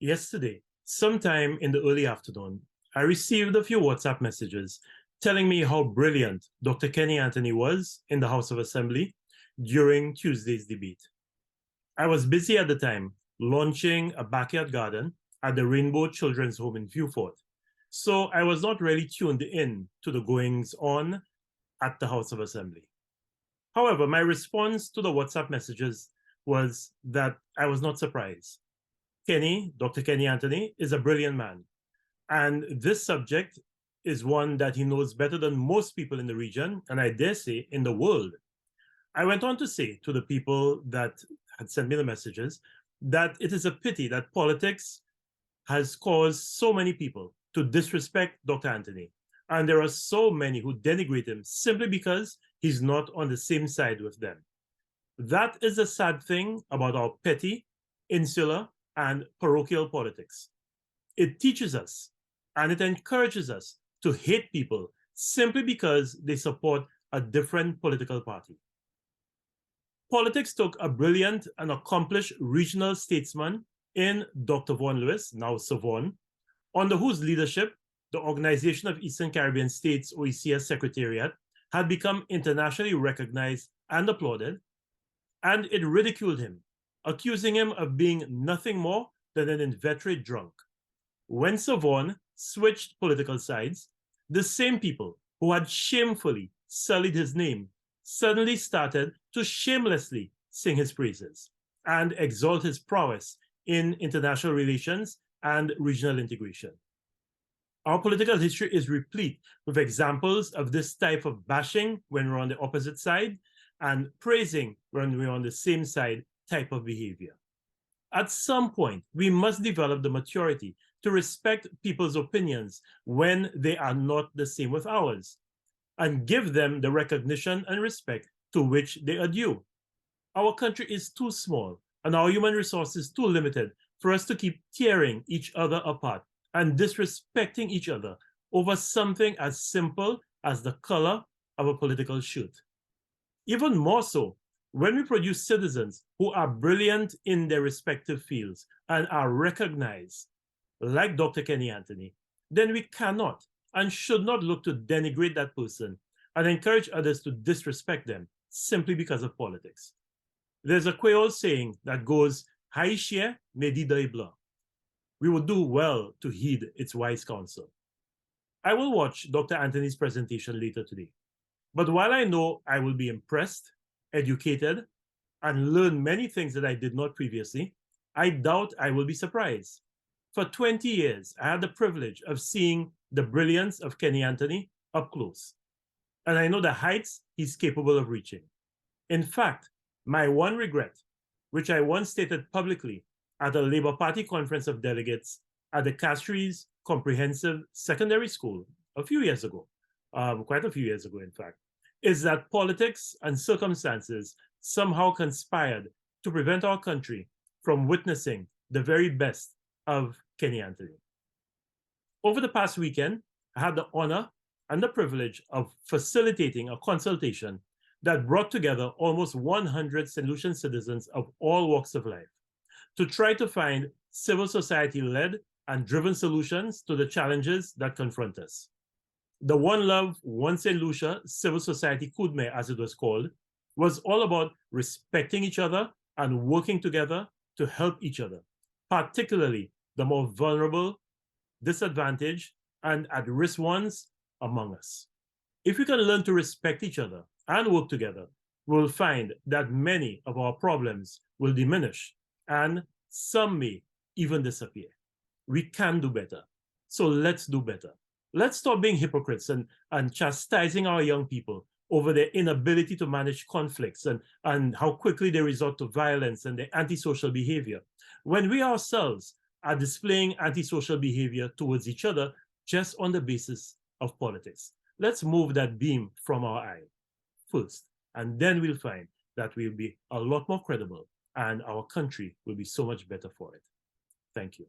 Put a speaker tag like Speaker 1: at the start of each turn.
Speaker 1: Yesterday, sometime in the early afternoon, I received a few WhatsApp messages telling me how brilliant Dr. Kenny Anthony was in the House of Assembly during Tuesday's debate. I was busy at the time launching a backyard garden at the Rainbow Children's Home in Viewfort, so I was not really tuned in to the goings on at the House of Assembly. However, my response to the WhatsApp messages was that I was not surprised. Dr. Kenny Anthony, is a brilliant man. And this subject is one that he knows better than most people in the region, and I dare say in the world. I went on to say to the people that had sent me the messages that it is a pity that politics has caused so many people to disrespect Dr. Anthony. And there are so many who denigrate him simply because he's not on the same side with them. That is the sad thing about our petty, insular, and parochial politics. It teaches us and it encourages us to hate people simply because they support a different political party. Politics took a brilliant and accomplished regional statesman in Dr. Vaughan Lewis, now Sir Vaughan, under whose leadership the Organization of Eastern Caribbean States, OECS Secretariat, had become internationally recognized and applauded, and it ridiculed him, accusing him of being nothing more than an inveterate drunk. When Sir Vaughan switched political sides, the same people who had shamefully sullied his name suddenly started to shamelessly sing his praises and exalt his prowess in international relations and regional integration. Our political history is replete with examples of this type of bashing when we're on the opposite side and praising when we're on the same side type of behavior. At some point, we must develop the maturity to respect people's opinions when they are not the same with ours, and give them the recognition and respect to which they are due. Our country is too small and our human resources too limited for us to keep tearing each other apart and disrespecting each other over something as simple as the color of a political shirt. Even more so, when we produce citizens who are brilliant in their respective fields and are recognized, like Dr. Kenny Anthony, then we cannot and should not look to denigrate that person and encourage others to disrespect them simply because of politics. There's a Creole saying that goes, Haïtien ne dit de blanc. We would do well to heed its wise counsel. I will watch Dr. Anthony's presentation later today. But while I know I will be impressed, educated, and learn many things that I did not previously, I doubt I will be surprised. For 20 years, I had the privilege of seeing the brilliance of Kenny Anthony up close. And I know the heights he's capable of reaching. In fact, my one regret, which I once stated publicly at a Labour Party conference of delegates at the Castries Comprehensive Secondary School a few years ago, quite a few years ago, in fact, is that politics and circumstances somehow conspired to prevent our country from witnessing the very best of Kenny Anthony. Over the past weekend, I had the honor and the privilege of facilitating a consultation that brought together almost 100 St. Lucian citizens of all walks of life to try to find civil society-led and driven solutions to the challenges that confront us. The One Love, One St. Lucia Civil Society Kudme, as it was called, was all about respecting each other and working together to help each other, particularly the more vulnerable, disadvantaged, and at-risk ones among us. If we can learn to respect each other and work together, we'll find that many of our problems will diminish and some may even disappear. We can do better. So let's do better. Let's stop being hypocrites and chastising our young people over their inability to manage conflicts and how quickly they resort to violence and their antisocial behavior, when we ourselves are displaying antisocial behavior towards each other just on the basis of politics. Let's move that beam from our eye first, and then we'll find that we'll be a lot more credible and our country will be so much better for it. Thank you.